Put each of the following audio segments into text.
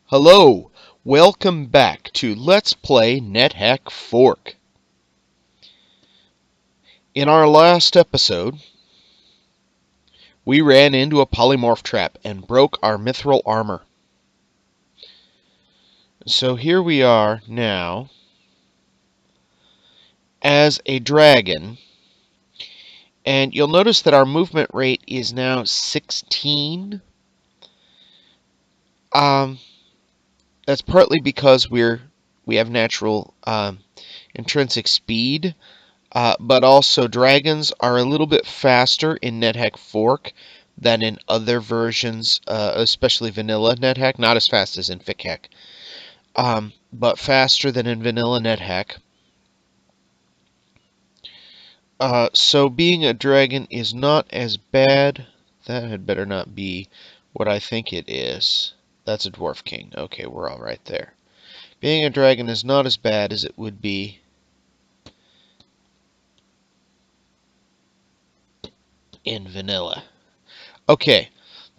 Hello, welcome back to Let's Play NetHack Fourk. In our last episode, we ran into a polymorph trap and broke our mithril armor. So here we are now as a dragon, and you'll notice that our movement rate is now 16. That's partly because we have natural intrinsic speed. But also, dragons are a little bit faster in NetHack Fourk than in other versions, especially vanilla NetHack. Not as fast as in FickHack, but faster than in vanilla NetHack. So being a dragon is not as bad. That had better not be what I think it is. That's a Dwarf King. Okay, we're all right there. Being a dragon is not as bad as it would be in vanilla. Okay,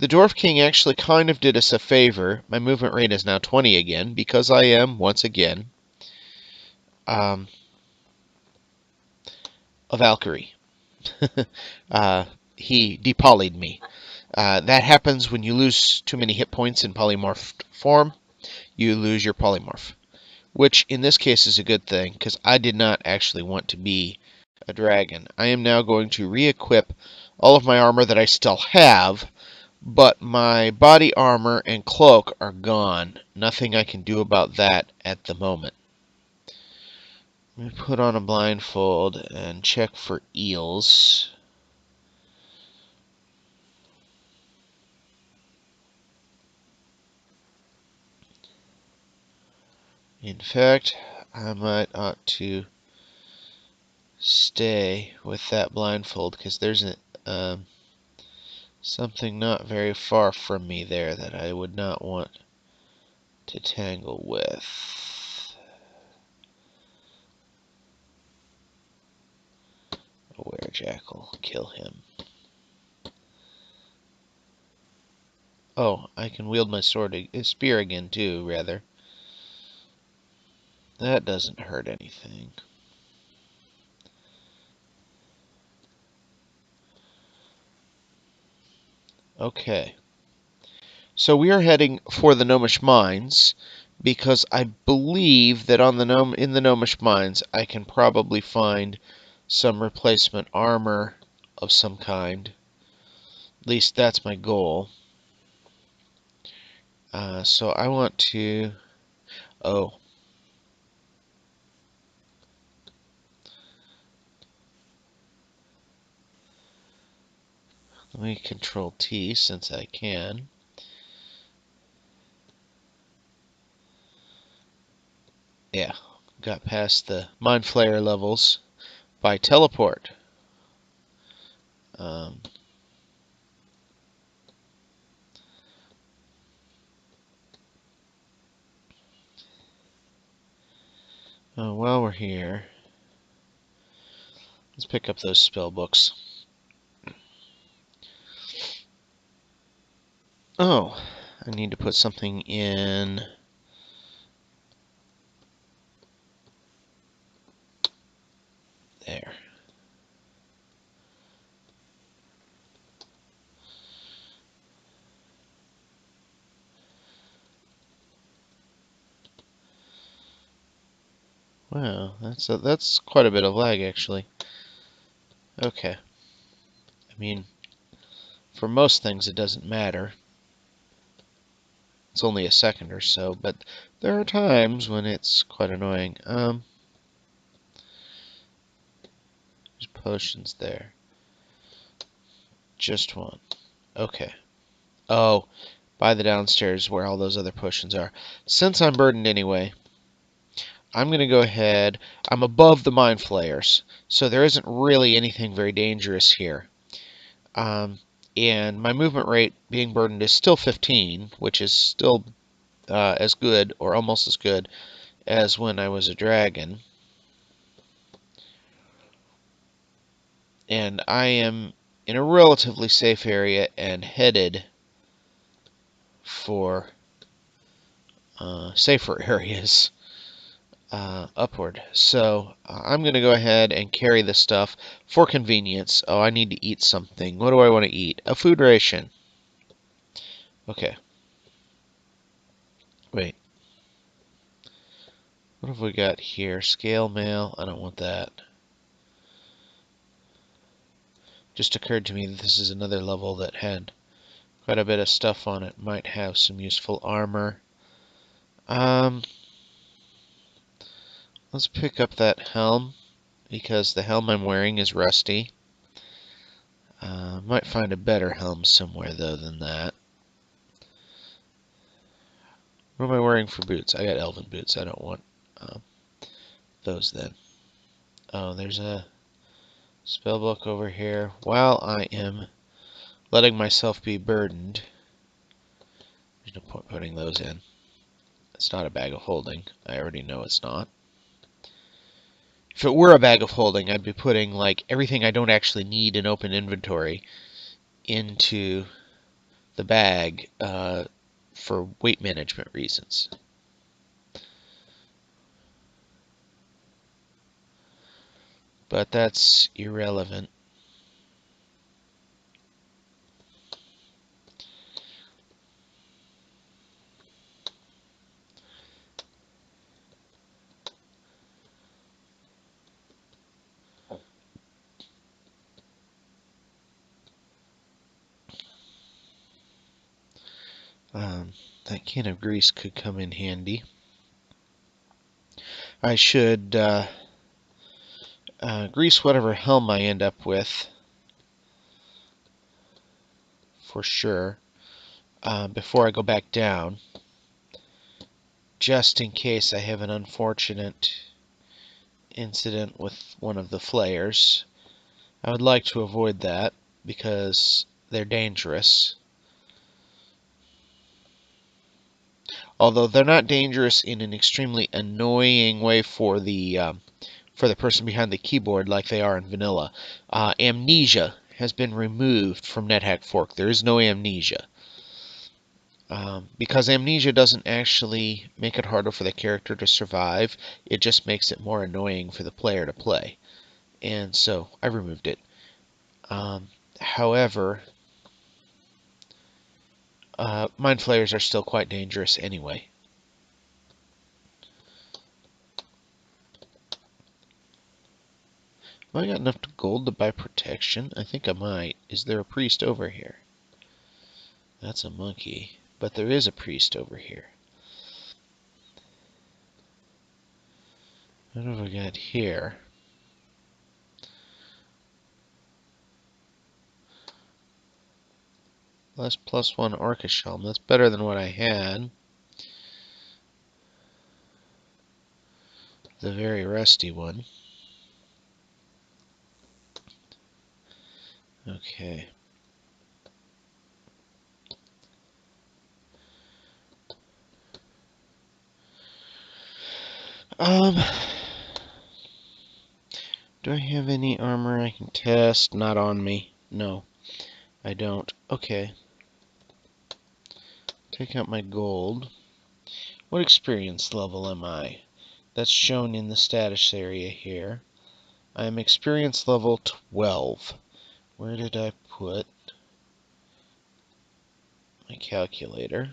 the Dwarf King actually kind of did us a favor. My movement rate is now 20 again, because I am, once again, a Valkyrie. He depolyed me. That happens when you lose too many hit points in polymorphed form. You lose your polymorph, which in this case is a good thing, because I did not actually want to be a dragon. I am now going to re-equip all of my armor that I still have, but my body armor and cloak are gone. Nothing I can do about that at the moment. Let me put on a blindfold and check for eels. In fact, I might ought to stay with that blindfold, because there's something not very far from me there that I would not want to tangle with. A werejackal. Kill him. Oh, I can wield my spear again too, rather. That doesn't hurt anything. Okay. So we are heading for the Gnomish Mines, because I believe that on in the Gnomish Mines I can probably find some replacement armor of some kind. At least that's my goal. So I want to... Oh. Let me Control T since I can. Yeah, got past the Mind Flayer levels by teleport. Oh, while we're here, let's pick up those spell books. Oh, I need to put something in. There. Wow, that's quite a bit of lag, actually. Okay. I mean, for most things it doesn't matter. It's only a second or so, but there are times when it's quite annoying. There's potions there. Just one. Okay. Oh, by the downstairs where all those other potions are. Since I'm burdened anyway, I'm going to go ahead. I'm above the Mind Flayers, so there isn't really anything very dangerous here. And my movement rate, being burdened, is still 15, which is still as good, or almost as good, as when I was a dragon. And I am in a relatively safe area and headed for safer areas upward. So I'm going to go ahead and carry this stuff for convenience. Oh, I need to eat something. What do I want to eat? A food ration. Okay. Wait. What have we got here? Scale mail. I don't want that. Just occurred to me that this is another level that had quite a bit of stuff on it. Might have some useful armor. Let's pick up that helm, because the helm I'm wearing is rusty. Might find a better helm somewhere, though, than that. What am I wearing for boots? I got elven boots. I don't want those then. Oh, there's a spellbook over here. While I am letting myself be burdened, there's no point putting those in. It's not a bag of holding. I already know it's not. If it were a bag of holding, I'd be putting like everything I don't actually need in open inventory into the bag for weight management reasons. But that's irrelevant. That can of grease could come in handy. I should grease whatever helm I end up with, for sure, before I go back down, just in case I have an unfortunate incident with one of the flayers. I would like to avoid that, because they're dangerous. Although they're not dangerous in an extremely annoying way for the person behind the keyboard like they are in vanilla. Amnesia has been removed from NetHack Fourk. There is no amnesia. Because amnesia doesn't actually make it harder for the character to survive, it just makes it more annoying for the player to play. And so I removed it. However, mind flayers are still quite dangerous anyway. Have I got enough gold to buy protection? I think I might. Is there a priest over here? That's a monkey. But there is a priest over here. What have I got here? Less +1 Orcish helm. That's better than what I had. The very rusty one. Okay. Do I have any armor I can test? Not on me. No, I don't. Okay. Take out my gold. What experience level am I? That's shown in the status area here. I am experience level 12. Where did I put my calculator?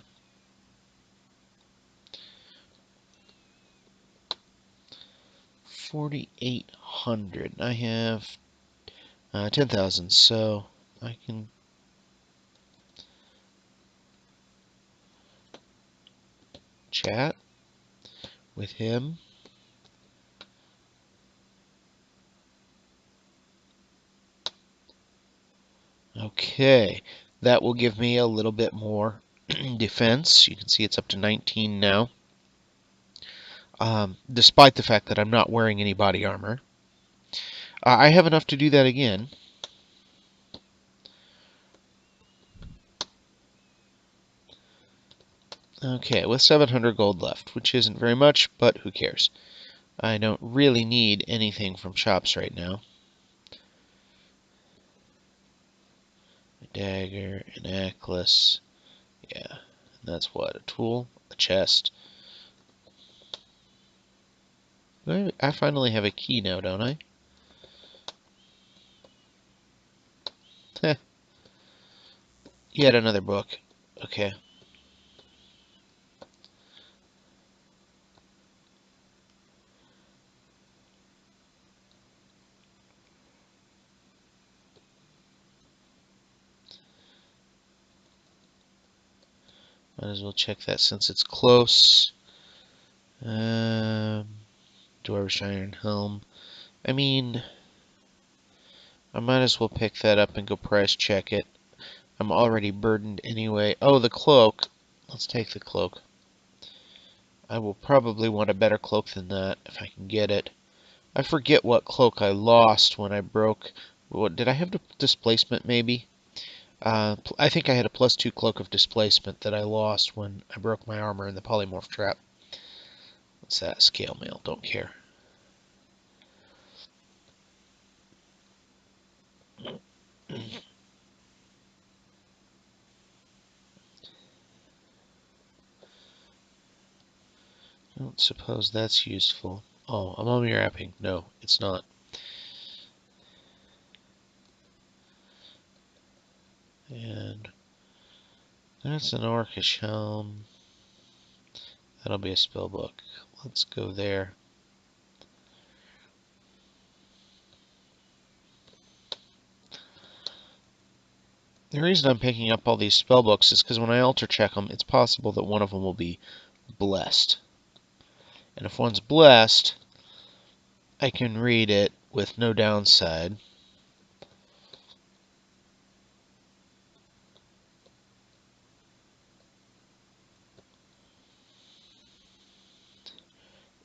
4,800. I have 10,000, so I can chat with him. Okay, that will give me a little bit more defense. You can see it's up to 19 now. Despite the fact that I'm not wearing any body armor. I have enough to do that again. Okay, with 700 gold left, which isn't very much, but who cares? I don't really need anything from shops right now. A dagger, a necklace. Yeah, that's what? A tool? A chest. I finally have a key now, don't I? Heh. Yet another book. Okay. Might as well check that since it's close. Dwarvish Iron Helm. I mean, I might as well pick that up and go price check it. I'm already burdened anyway. Oh, the cloak. Let's take the cloak. I will probably want a better cloak than that if I can get it. I forget what cloak I lost when I broke. What did I have displacement maybe? I think I had a +2 cloak of displacement that I lost when I broke my armor in the polymorph trap. What's that? Scale mail. Don't care. I don't suppose that's useful. Oh, ammonia wrapping. No, it's not. And that's an orcish helm. That'll be a spell book. Let's go there. The reason I'm picking up all these spell books is because when I alter check them, it's possible that one of them will be blessed. And if one's blessed, I can read it with no downside.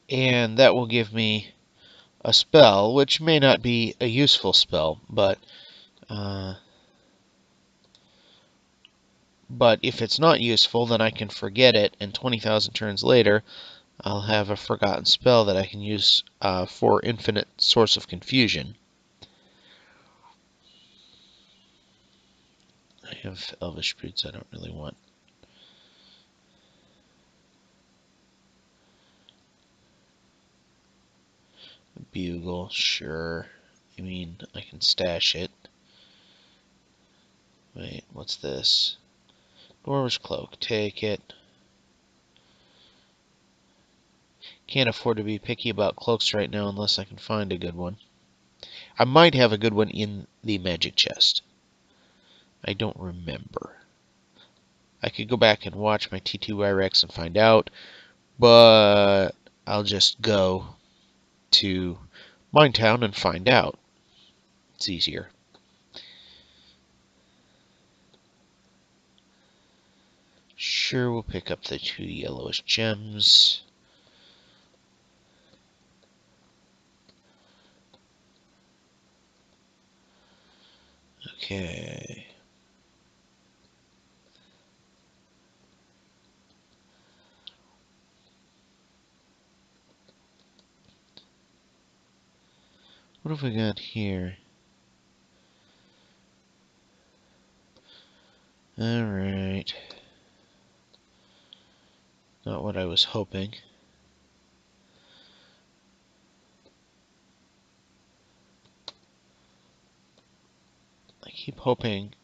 And that will give me a spell, which may not be a useful spell, but if it's not useful, then I can forget it, and 20,000 turns later, I'll have a forgotten spell that I can use for infinite source of confusion. I have elvish boots I don't really want. Bugle, sure. I mean, I can stash it. Wait, what's this? Dwarvish cloak, take it. Can't afford to be picky about cloaks right now unless I can find a good one. I might have a good one in the magic chest. I don't remember. I could go back and watch my T2YREX and find out, but I'll just go to Minetown and find out. It's easier. Sure, we'll pick up the 2 yellowish gems. Okay. What have we got here? Alright. Not what I was hoping. I keep hoping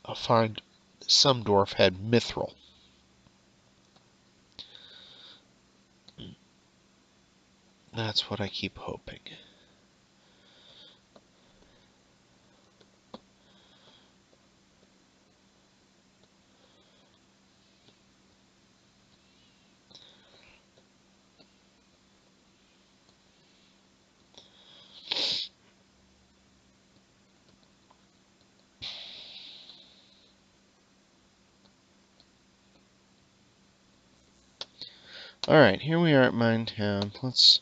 I'll find some dwarf had mithril. That's what I keep hoping. Alright, here we are at Minetown. Let's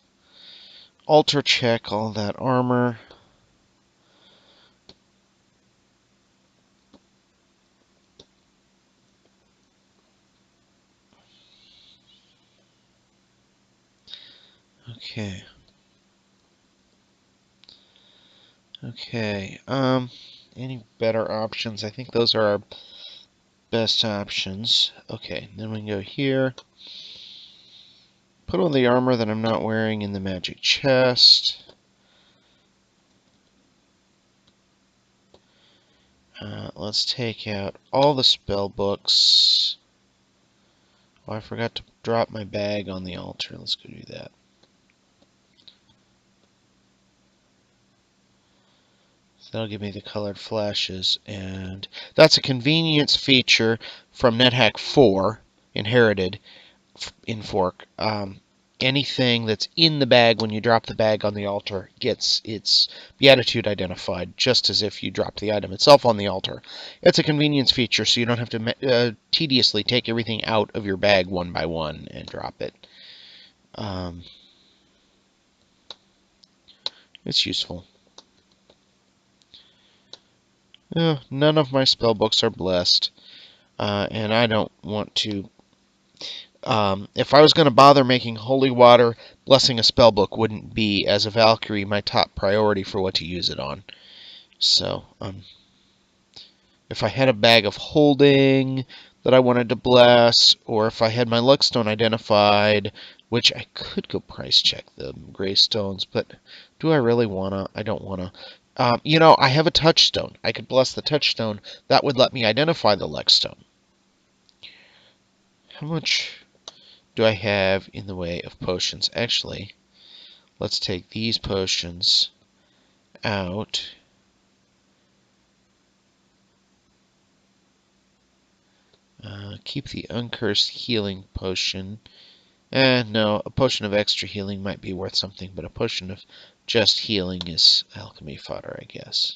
alter check all that armor. Okay. Okay. Any better options? I think those are our best options. Okay, then we can go here. Put on the armor that I'm not wearing in the magic chest. Let's take out all the spell books. Oh, I forgot to drop my bag on the altar. Let's go do that. So that'll give me the colored flashes, and that's a convenience feature from NetHack 4, inherited in Fourk. Anything that's in the bag when you drop the bag on the altar gets its beatitude identified, just as if you drop the item itself on the altar. It's a convenience feature, so you don't have to tediously take everything out of your bag one by one and drop it. It's useful. None of my spell books are blessed, and I don't want to. If I was going to bother making holy water, blessing a spellbook wouldn't be, as a Valkyrie, my top priority for what to use it on. So, if I had a bag of holding that I wanted to bless, or if I had my luckstone identified, which I could go price check the gray stones, but do I really want to? I don't want to. You know, I have a touchstone. I could bless the touchstone. That would let me identify the luckstone. How much do I have in the way of potions? Actually, let's take these potions out. Keep the uncursed healing potion. No, a potion of extra healing might be worth something, but a potion of just healing is alchemy fodder, I guess.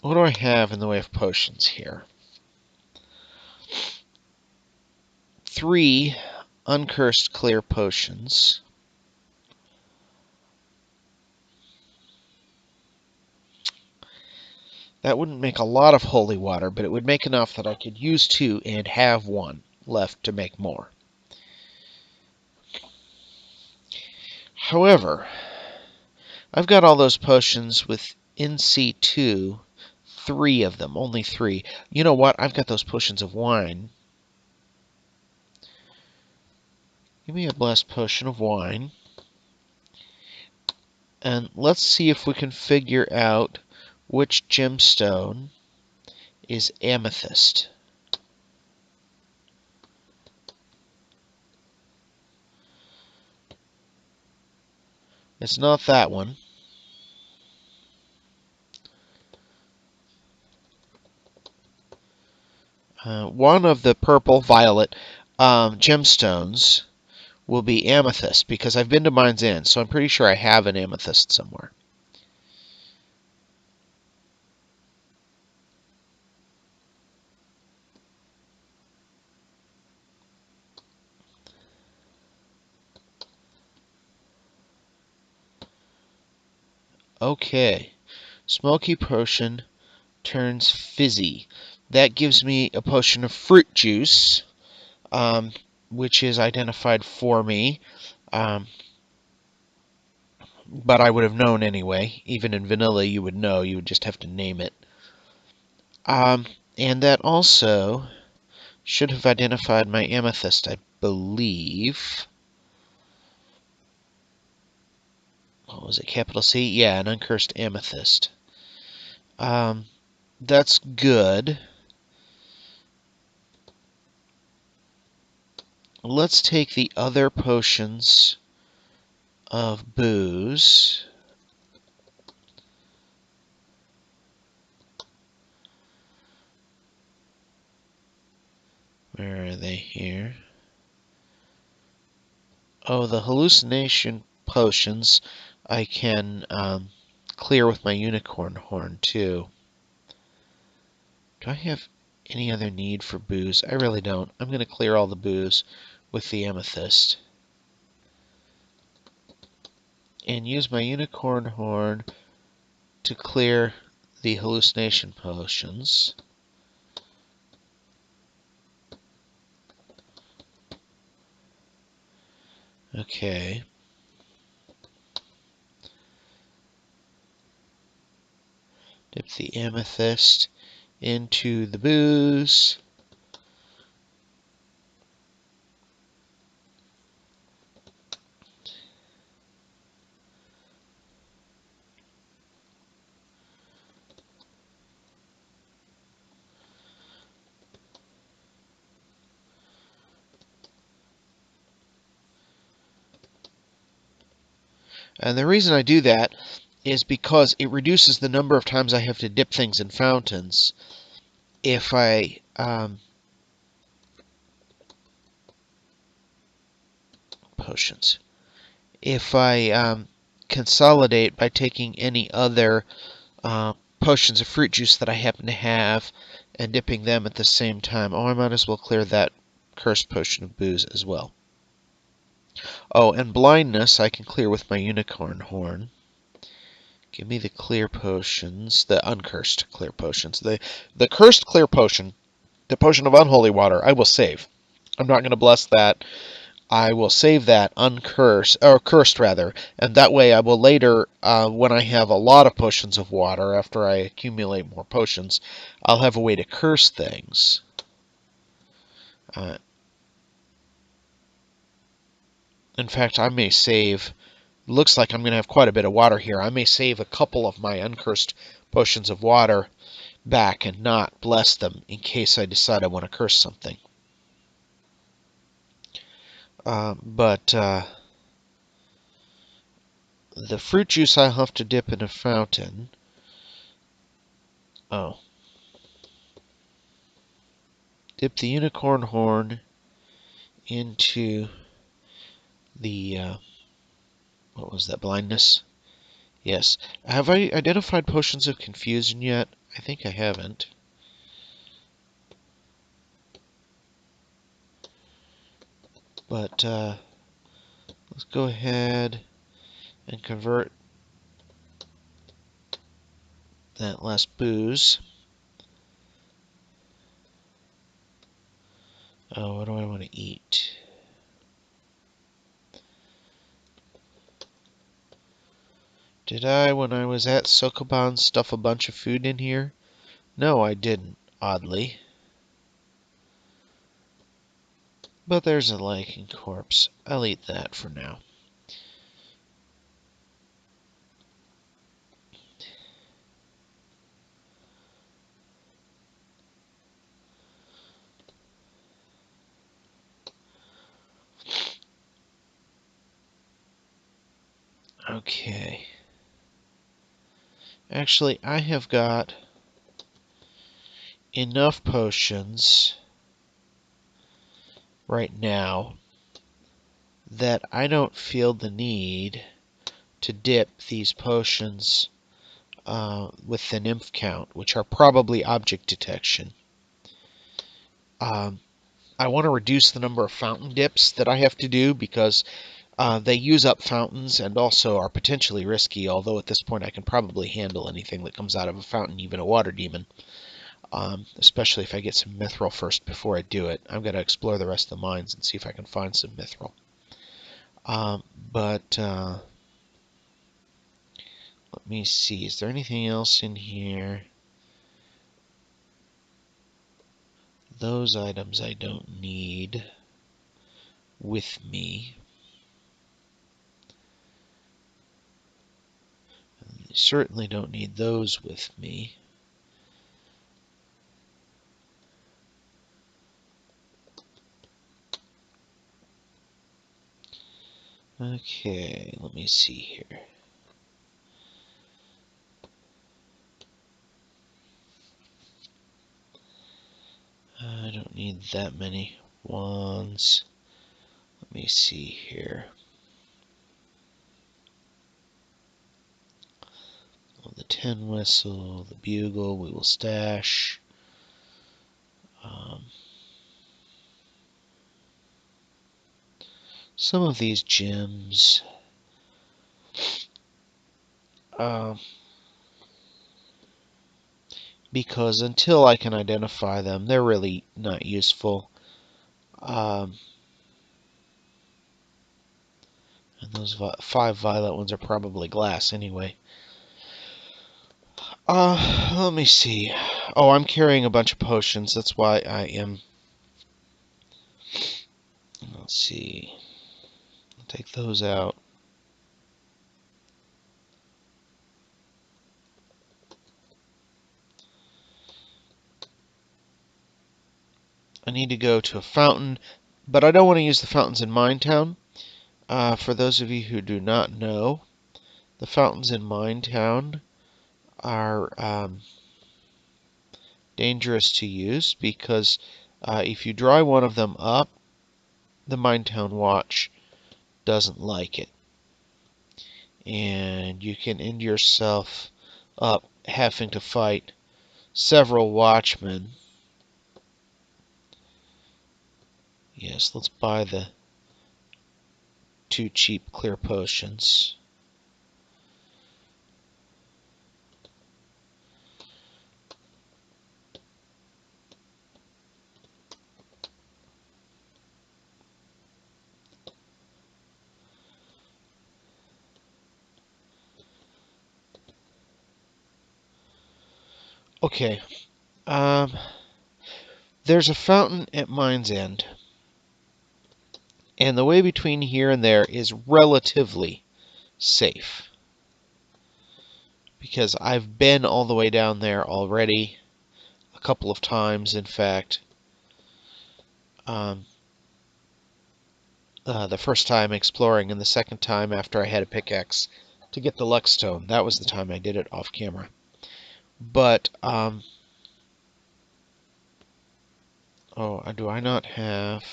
What do I have in the way of potions here? 3 uncursed clear potions. That wouldn't make a lot of holy water, but it would make enough that I could use 2 and have 1 left to make more. However, I've got all those potions with NC2, 3 of them, only 3. You know what? I've got those potions of wine. Give me a blessed potion of wine. And let's see if we can figure out which gemstone is amethyst. It's not that one. One of the purple, violet gemstones will be amethyst, because I've been to Mine's End, so I'm pretty sure I have an amethyst somewhere. Okay. Smoky potion turns fizzy. That gives me a potion of fruit juice, which is identified for me. But I would have known anyway. Even in vanilla, you would know. You would just have to name it. And that also should have identified my amethyst, I believe. What was it, capital C? Yeah, an uncursed amethyst. That's good. Let's take the other potions of booze. Where are they here? Oh, the hallucination potions I can clear with my unicorn horn, too. Do I have any other need for booze? I really don't. I'm going to clear all the booze with the amethyst. And use my unicorn horn to clear the hallucination potions. Okay. Dip the amethyst into the booze. And the reason I do that is because it reduces the number of times I have to dip things in fountains if I potions. If I consolidate by taking any other potions of fruit juice that I happen to have and dipping them at the same time. Oh, I might as well clear that cursed potion of booze as well. Oh, and blindness I can clear with my unicorn horn. Give me the clear potions, the uncursed clear potions. The cursed clear potion, the potion of unholy water, I will save. I'm not going to bless that. I will save that uncursed, or cursed rather, and that way I will later, when I have a lot of potions of water, after I accumulate more potions, I'll have a way to curse things. In fact, I may save, looks like I'm going to have quite a bit of water here. I may save a couple of my uncursed potions of water back and not bless them in case I decide I want to curse something. But the fruit juice I'll have to dip in a fountain. Oh. Dip the unicorn horn into the, what was that, blindness? Yes. Have I identified potions of confusion yet? I think I haven't. But let's go ahead and convert that last booze. Oh, what do I want to eat? Did I, when I was at Sokoban, stuff a bunch of food in here? No, I didn't, oddly. But there's a lichen corpse. I'll eat that for now. Okay. Actually, I have got enough potions right now that I don't feel the need to dip these potions with the nymph count, which are probably object detection. I want to reduce the number of fountain dips that I have to do because they use up fountains and also are potentially risky, although at this point I can probably handle anything that comes out of a fountain, even a water demon. Especially if I get some mithril first before I do it. I'm going to explore the rest of the mines and see if I can find some mithril. Let me see. Is there anything else in here? Those items I don't need with me. I certainly don't need those with me. Okay, let me see here. I don't need that many wands. Let me see here. Well, the tin whistle, the bugle, we will stash. Some of these gems. Because until I can identify them, they're really not useful. And those 5 violet ones are probably glass anyway. Let me see. Oh, I'm carrying a bunch of potions. That's why I am. Let's see. I'll take those out. I need to go to a fountain, but I don't want to use the fountains in Minetown. For those of you who do not know, The fountains in Mine Town are dangerous to use because if you dry one of them up, the Mine Town Watch doesn't like it. And you can end yourself up having to fight several watchmen. Yes, let's buy the 2 cheap clear potions. Okay, there's a fountain at Mine's End, and the way between here and there is relatively safe, because I've been all the way down there already, a couple of times, in fact. The first time exploring, and the second time after I had a pickaxe to get the luck stone. That was the time I did it off camera. But, oh, do I not have...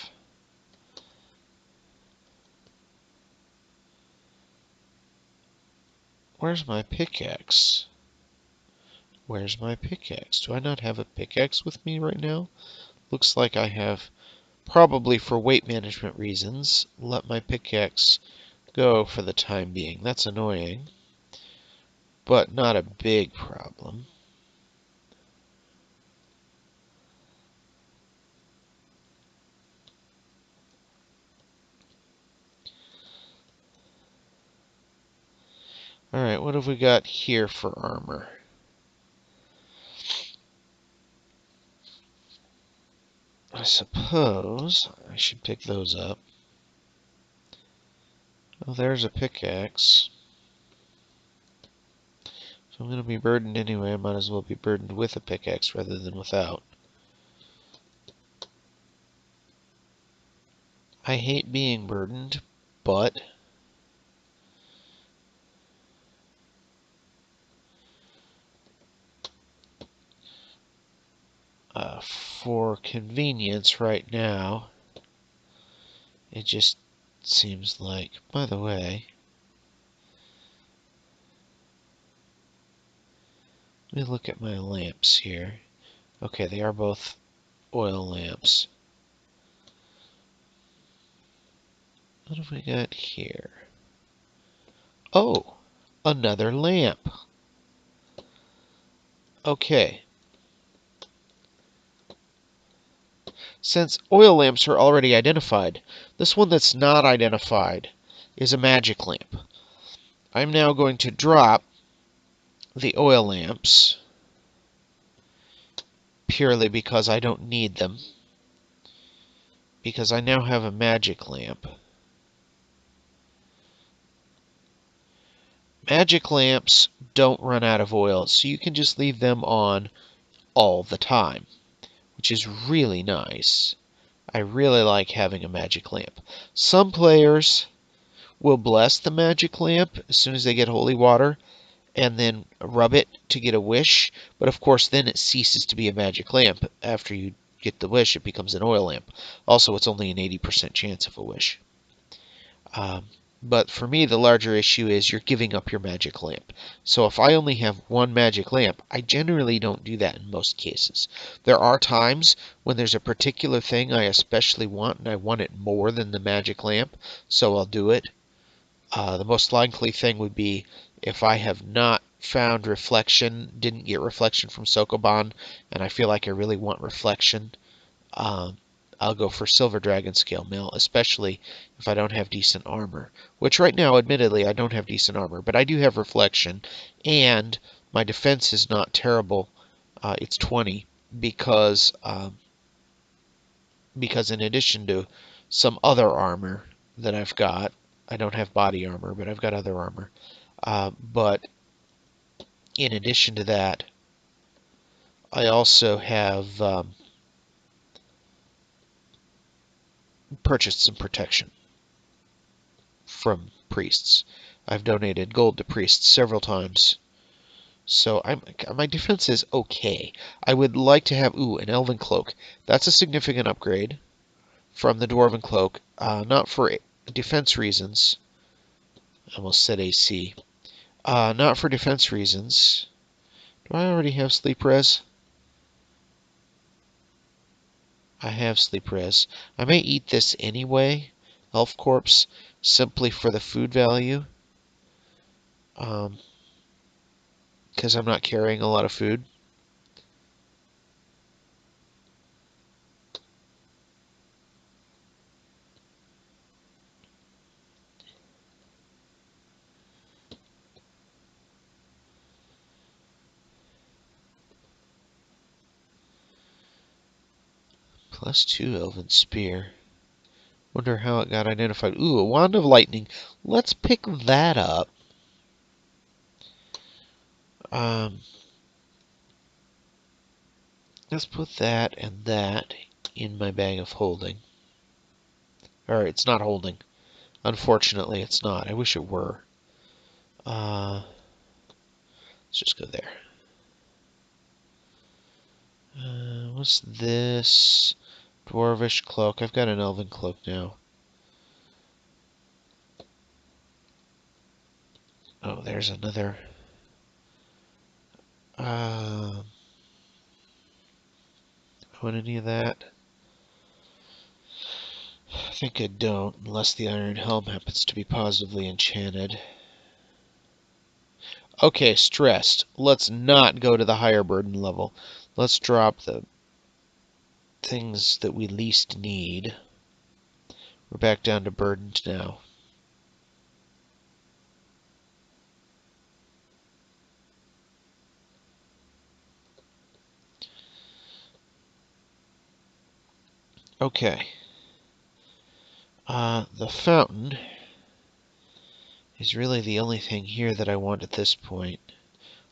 Where's my pickaxe? Where's my pickaxe? Do I not have a pickaxe with me right now? Looks like I have, probably for weight management reasons, let my pickaxe go for the time being. That's annoying, but not a big problem. Alright, what have we got here for armor? I suppose I should pick those up. Oh, there's a pickaxe. So I'm going to be burdened anyway. I might as well be burdened with a pickaxe rather than without. I hate being burdened, but for convenience right now, it just seems like... By the way, let me look at my lamps here. Okay, they are both oil lamps. What have we got here? Oh, another lamp. Okay. Since oil lamps are already identified, this one that's not identified is a magic lamp. I'm now going to drop the oil lamps purely because I don't need them, because I now have a magic lamp. Magic lamps don't run out of oil, so you can just leave them on all the time, which is really nice. I really like having a magic lamp. Some players will bless the magic lamp as soon as they get holy water and then rub it to get a wish, but of course then it ceases to be a magic lamp. After you get the wish, it becomes an oil lamp. Also, it's only an 80% chance of a wish. But for me, the larger issue is you're giving up your magic lamp. So if I only have one magic lamp, I generally don't do that in most cases. There are times when there's a particular thing I especially want, and I want it more than the magic lamp, so I'll do it. The most likely thing would be if I have not found reflection, didn't get reflection from Sokoban, and I feel like I really want reflection, I'll go for Silver Dragon Scale Mail, especially if I don't have decent armor. Which right now, admittedly, I don't have decent armor, but I do have reflection, and my defense is not terrible. It's 20, because in addition to some other armor that I've got, I don't have body armor, but I've got other armor. But in addition to that, I also have purchased some protection from priests. I've donated gold to priests several times. So my defense is okay. I would like to have, an elven cloak. That's a significant upgrade from the dwarven cloak. Not for defense reasons. I almost said AC. Not for defense reasons. Do I already have sleep res? I have sleep res. I may eat this anyway, Elf Corpse, simply for the food value. Because I'm not carrying a lot of food. +2 Elven Spear. Wonder how it got identified. A Wand of Lightning. Let's pick that up. Let's put that and that in my bag of holding. Or it's not holding. Unfortunately, it's not. I wish it were. Let's just go there. What's this? Dwarvish cloak. I've got an elven cloak now. Oh, there's another. I want any of that? I think I don't, unless the Iron Helm happens to be positively enchanted. Okay, stressed. Let's not go to the higher burden level. Let's drop the things that we least need. We're back down to burdened now. Okay. The fountain is really the only thing here that I want at this point.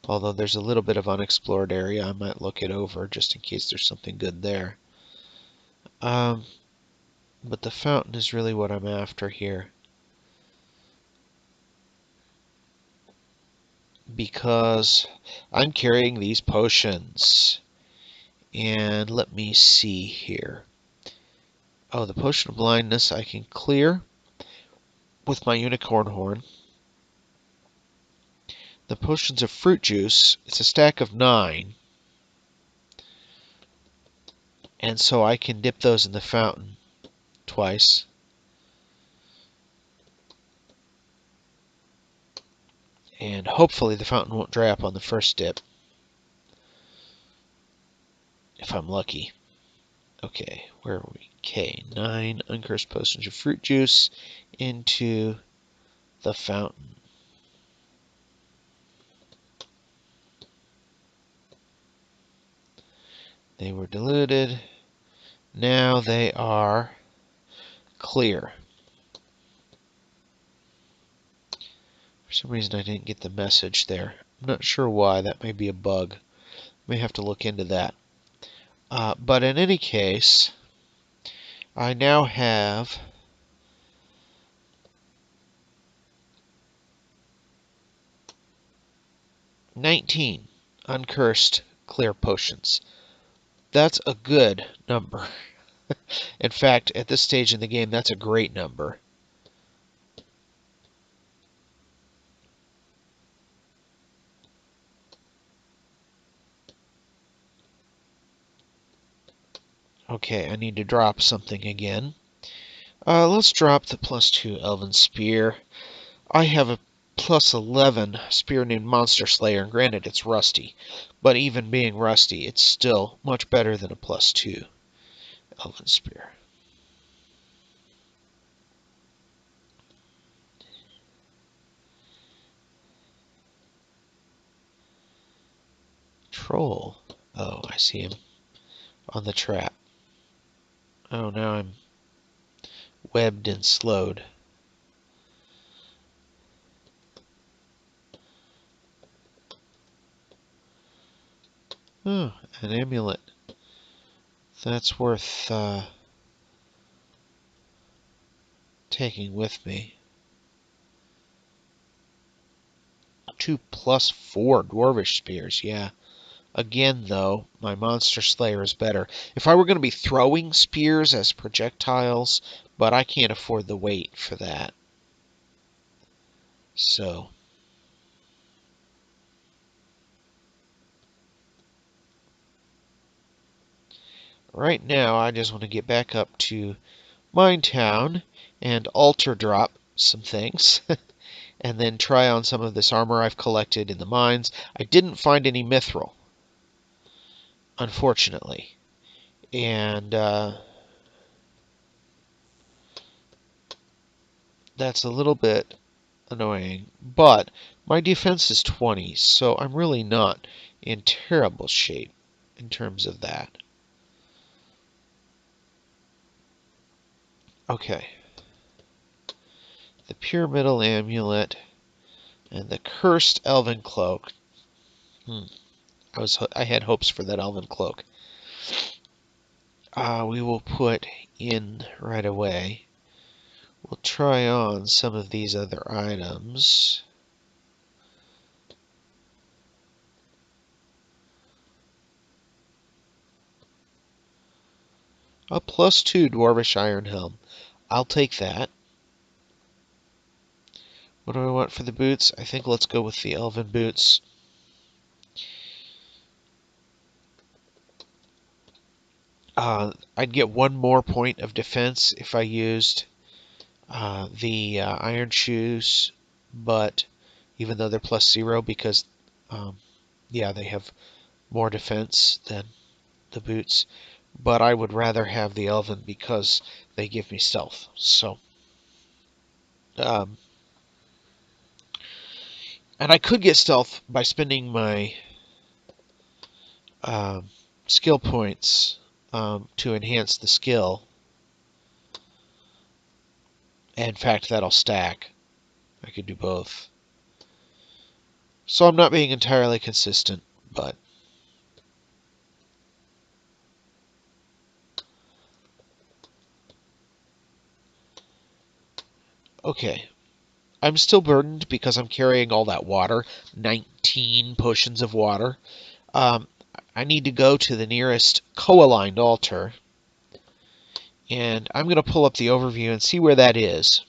Although there's a little bit of unexplored area, I might look it over just in case there's something good there. But the fountain is really what I'm after here. Because I'm carrying these potions. And let me see here. Oh, the potion of blindness I can clear with my unicorn horn. The potions of fruit juice, it's a stack of 9. And so I can dip those in the fountain twice. And hopefully the fountain won't dry up on the first dip. If I'm lucky. Okay, where are we? Okay, 9 uncursed potions of fruit juice into the fountain. They were diluted. Now they are clear. For some reason I didn't get the message there. I'm not sure why. That may be a bug. May have to look into that. But in any case, I now have 19 uncursed clear potions. That's a good number. In fact, at this stage in the game, that's a great number. Okay, I need to drop something again. Let's drop the +2 Elven Spear. I have a +11 spear named Monster Slayer, and granted it's rusty. But even being rusty, it's still much better than a +2 Elven Spear. Troll. Oh, I see him on the trap. Oh, now I'm webbed and slowed. Oh, an amulet. That's worth taking with me. 2 plus 4 Dwarvish Spears, yeah. Again, though, my Monster Slayer is better. If I were going to be throwing spears as projectiles, but I can't afford the weight for that. So, right now, I just want to get back up to Mine Town and altar drop some things. And then try on some of this armor I've collected in the mines. I didn't find any mithril, unfortunately. And that's a little bit annoying. But my defense is 20, so I'm really not in terrible shape in terms of that. Okay. The Pyramidal Amulet and the Cursed Elven Cloak. I had hopes for that Elven Cloak. We will put in right away. We'll try on some of these other items. A +2 Dwarvish Iron Helm. I'll take that. What do I want for the boots? I think let's go with the Elven boots. I'd get 1 more point of defense if I used the iron shoes, but even though they're +0 because, yeah, they have more defense than the boots. But I would rather have the Elven because they give me stealth. So, and I could get stealth by spending my skill points to enhance the skill. In fact, that'll stack. I could do both. So I'm not being entirely consistent, but okay. I'm still burdened because I'm carrying all that water, 19 potions of water. I need to go to the nearest co-aligned altar, and I'm going to pull up the overview and see where that is.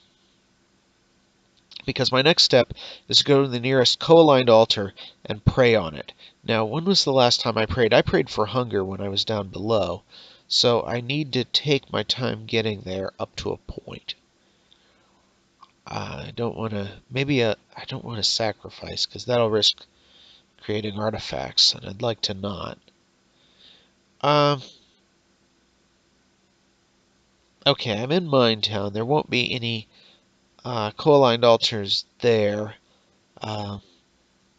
Because my next step is to go to the nearest co-aligned altar and pray on it. Now, when was the last time I prayed? I prayed for hunger when I was down below, so I need to take my time getting there up to a point. I don't want to, I don't want to sacrifice, because that'll risk creating artifacts, and I'd like to not. Okay, I'm in Mine Town. There won't be any co-aligned altars there.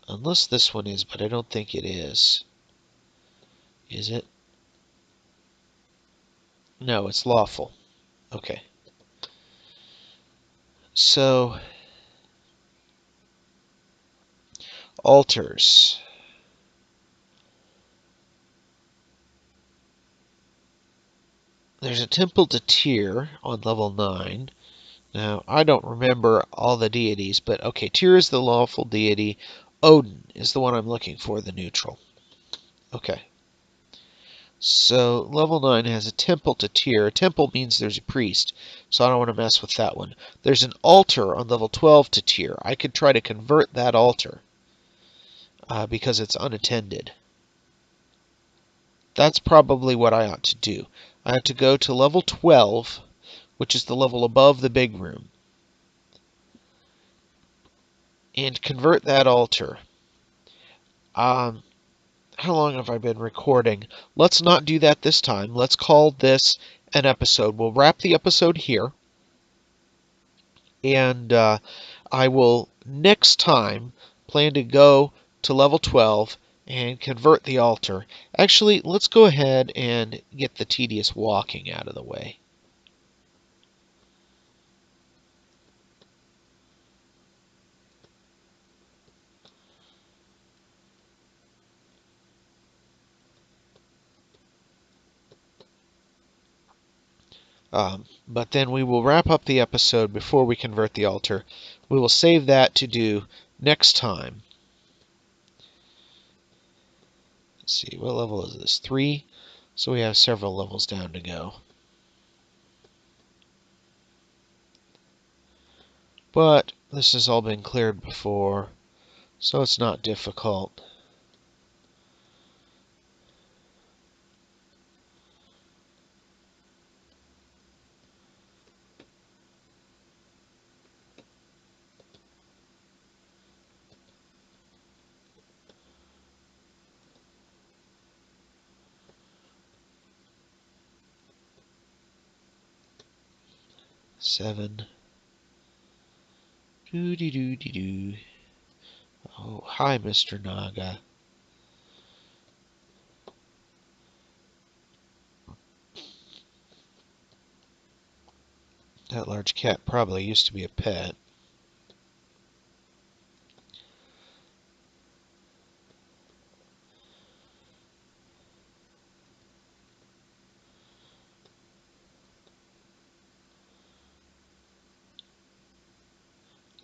Unless this one is, but I don't think it is. Is it? No, it's lawful. Okay. So, altars. There's a temple to Tyr on level 9. Now, I don't remember all the deities, but okay, Tyr is the lawful deity. Odin is the one I'm looking for, the neutral. Okay. So, level 9 has a temple to Tyr. A temple means there's a priest, so I don't want to mess with that one. There's an altar on level 12 to Tyr. I could try to convert that altar because it's unattended. That's probably what I ought to do. I have to go to level 12, which is the level above the big room, and convert that altar. How long have I been recording? Let's not do that this time. Let's call this an episode. We'll wrap the episode here, and I will next time plan to go to level 12 and convert the altar. Actually, let's go ahead and get the tedious walking out of the way. But then we will wrap up the episode before we convert the altar. We will save that to do next time. Let's see, what level is this? 3. So we have several levels down to go. But this has all been cleared before, so it's not difficult. Seven. Doo-dee-doo-dee-doo. Oh, hi, Mr. Naga. That large cat probably used to be a pet.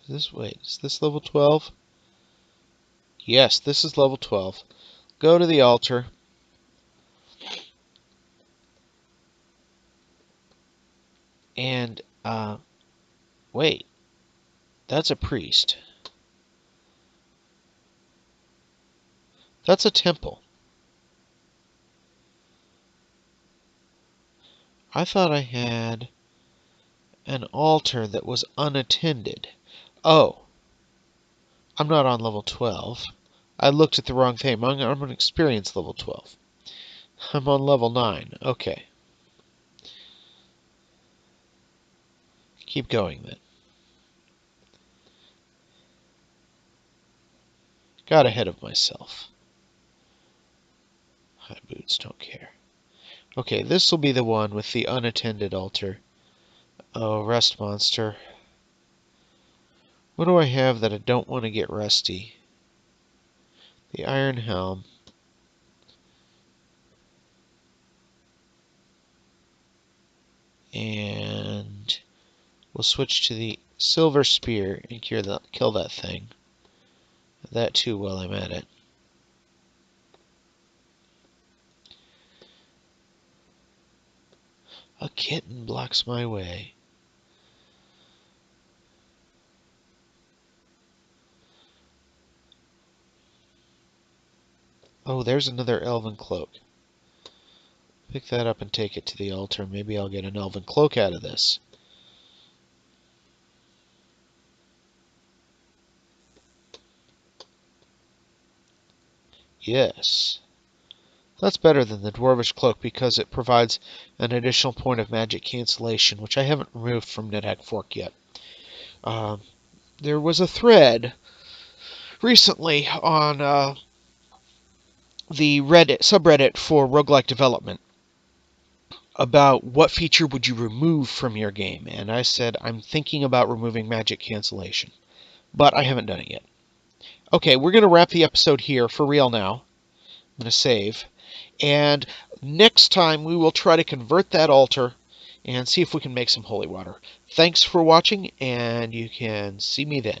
Is this level 12? Yes, this is level 12. Go to the altar. And, wait. That's a priest. That's a temple. I thought I had an altar that was unattended. Oh. I'm not on level 12. I looked at the wrong thing. I'm on experience level 12. I'm on level 9. Okay. Keep going then. Got ahead of myself. High boots, don't care. Okay, this will be the one with the unattended altar. Oh, rest monster. What do I have that I don't want to get rusty? The iron helm. And we'll switch to the silver spear and kill that thing. That too while I'm at it. A kitten blocks my way. Oh, there's another elven cloak. Pick that up and take it to the altar. Maybe I'll get an elven cloak out of this. Yes. That's better than the dwarvish cloak because it provides an additional point of magic cancellation, which I haven't removed from NetHack Fourk yet. There was a thread recently on the Reddit subreddit for roguelike development about what feature would you remove from your game, and I said I'm thinking about removing magic cancellation, but I haven't done it yet. Okay, we're going to wrap the episode here for real now. I'm going to save, and next time we will try to convert that altar and see if we can make some holy water. Thanks for watching, and you can see me then.